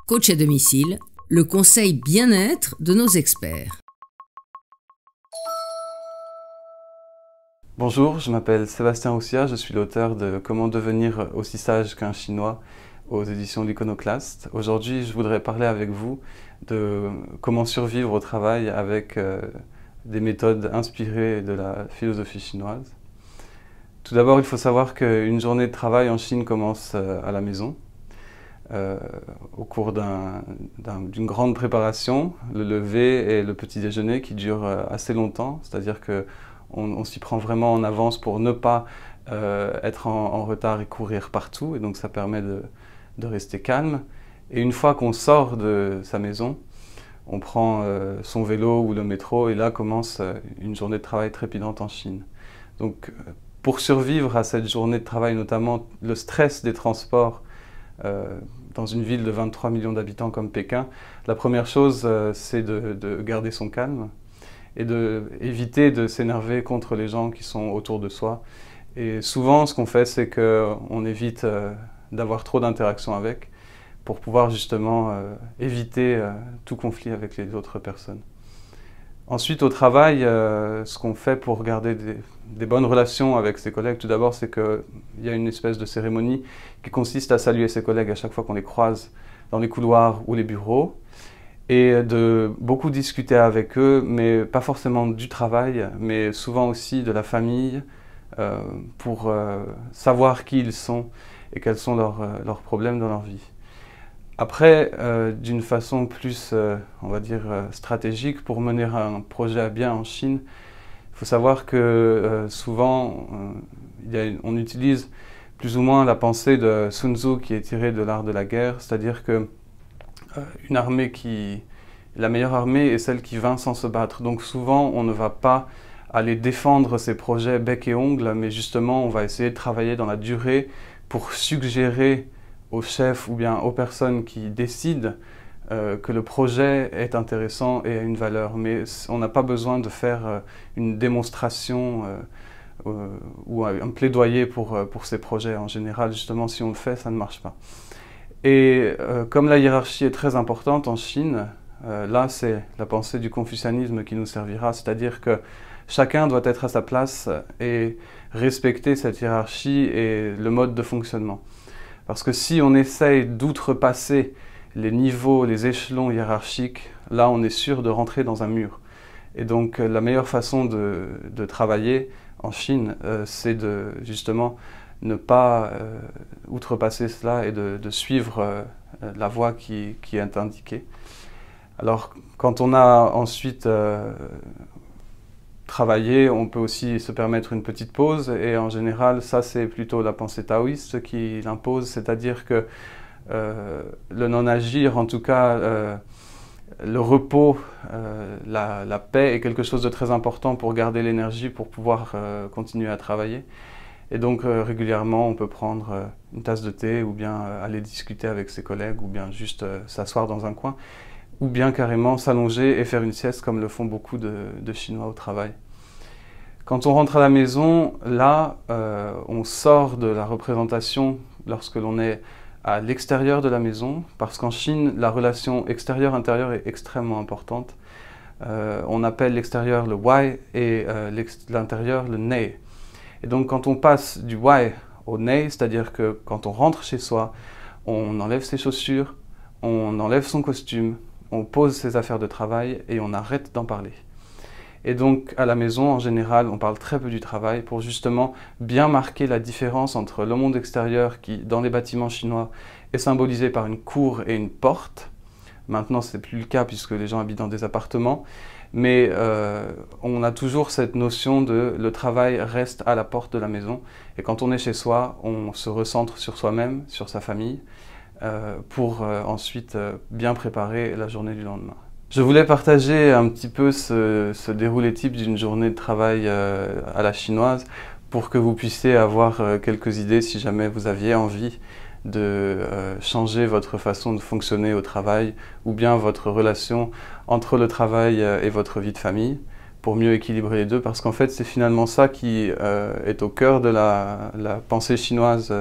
Coach à domicile, le conseil bien-être de nos experts. Bonjour, je m'appelle Sébastien Roussia, je suis l'auteur de Comment devenir aussi sage qu'un Chinois aux éditions L'Iconoclaste. Aujourd'hui, je voudrais parler avec vous de comment survivre au travail avec des méthodes inspirées de la philosophie chinoise. Tout d'abord, il faut savoir qu'une journée de travail en Chine commence à la maison. Au cours d'une grande préparation, le lever et le petit déjeuner qui durent assez longtemps, c'est-à-dire qu'on s'y prend vraiment en avance pour ne pas être en retard et courir partout, et donc ça permet de rester calme. Et une fois qu'on sort de sa maison, on prend son vélo ou le métro, et là commence une journée de travail trépidante en Chine. Donc pour survivre à cette journée de travail, notamment le stress des transports, dans une ville de 23 millions d'habitants comme Pékin, la première chose, c'est de garder son calme et d'éviter de s'énerver contre les gens qui sont autour de soi. Et souvent, ce qu'on fait, c'est qu'on évite d'avoir trop d'interactions avec pour pouvoir justement éviter tout conflit avec les autres personnes. Ensuite, au travail, ce qu'on fait pour garder des bonnes relations avec ses collègues, tout d'abord, c'est qu'il y a une espèce de cérémonie qui consiste à saluer ses collègues à chaque fois qu'on les croise dans les couloirs ou les bureaux, et de beaucoup discuter avec eux, mais pas forcément du travail, mais souvent aussi de la famille, pour savoir qui ils sont et quels sont leurs problèmes dans leur vie. Après, d'une façon plus, on va dire, stratégique, pour mener un projet à bien en Chine, il faut savoir que souvent, on utilise plus ou moins la pensée de Sun Tzu qui est tirée de l'art de la guerre, c'est-à-dire que la meilleure armée est celle qui vainc sans se battre. Donc souvent, on ne va pas aller défendre ses projets bec et ongles, mais justement, on va essayer de travailler dans la durée pour suggérer aux chefs ou bien aux personnes qui décident que le projet est intéressant et a une valeur. Mais on n'a pas besoin de faire une démonstration ou un plaidoyer pour ces projets. En général, justement, si on le fait, ça ne marche pas. Et comme la hiérarchie est très importante en Chine, là, c'est la pensée du confucianisme qui nous servira, c'est-à-dire que chacun doit être à sa place et respecter cette hiérarchie et le mode de fonctionnement. Parce que si on essaye d'outrepasser les niveaux, les échelons hiérarchiques, là on est sûr de rentrer dans un mur. Et donc la meilleure façon de travailler en Chine, c'est de justement ne pas outrepasser cela et de suivre la voie qui est indiquée. Alors quand on a ensuite travailler, on peut aussi se permettre une petite pause, et en général, ça c'est plutôt la pensée taoïste qui l'impose, c'est-à-dire que le non-agir, en tout cas le repos, la paix est quelque chose de très important pour garder l'énergie, pour pouvoir continuer à travailler. Et donc régulièrement, on peut prendre une tasse de thé, ou bien aller discuter avec ses collègues, ou bien juste s'asseoir dans un coin, ou bien carrément s'allonger et faire une sieste comme le font beaucoup de Chinois au travail. Quand on rentre à la maison, là, on sort de la représentation lorsque l'on est à l'extérieur de la maison, parce qu'en Chine, la relation extérieur-intérieur est extrêmement importante. On appelle l'extérieur le wai et l'intérieur le nei. Et donc quand on passe du wai au nei, c'est-à-dire que quand on rentre chez soi, on enlève ses chaussures, on enlève son costume, on pose ses affaires de travail et on arrête d'en parler. Et donc à la maison, en général, on parle très peu du travail pour justement bien marquer la différence entre le monde extérieur qui, dans les bâtiments chinois, est symbolisé par une cour et une porte. Maintenant, ce n'est plus le cas puisque les gens habitent dans des appartements, mais on a toujours cette notion de le travail reste à la porte de la maison. Et quand on est chez soi, on se recentre sur soi-même, sur sa famille, pour ensuite bien préparer la journée du lendemain. Je voulais partager un petit peu ce déroulé type d'une journée de travail à la chinoise pour que vous puissiez avoir quelques idées si jamais vous aviez envie de changer votre façon de fonctionner au travail ou bien votre relation entre le travail et votre vie de famille pour mieux équilibrer les deux, parce qu'en fait c'est finalement ça qui est au cœur de la pensée chinoise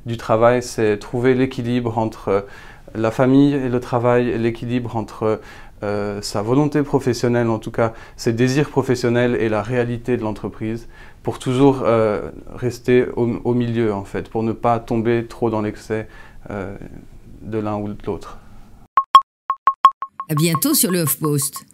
du travail, c'est trouver l'équilibre entre la famille et le travail, et l'équilibre entre sa volonté professionnelle, en tout cas ses désirs professionnels et la réalité de l'entreprise, pour toujours rester au milieu en fait, pour ne pas tomber trop dans l'excès de l'un ou de l'autre. À bientôt sur le HuffPost.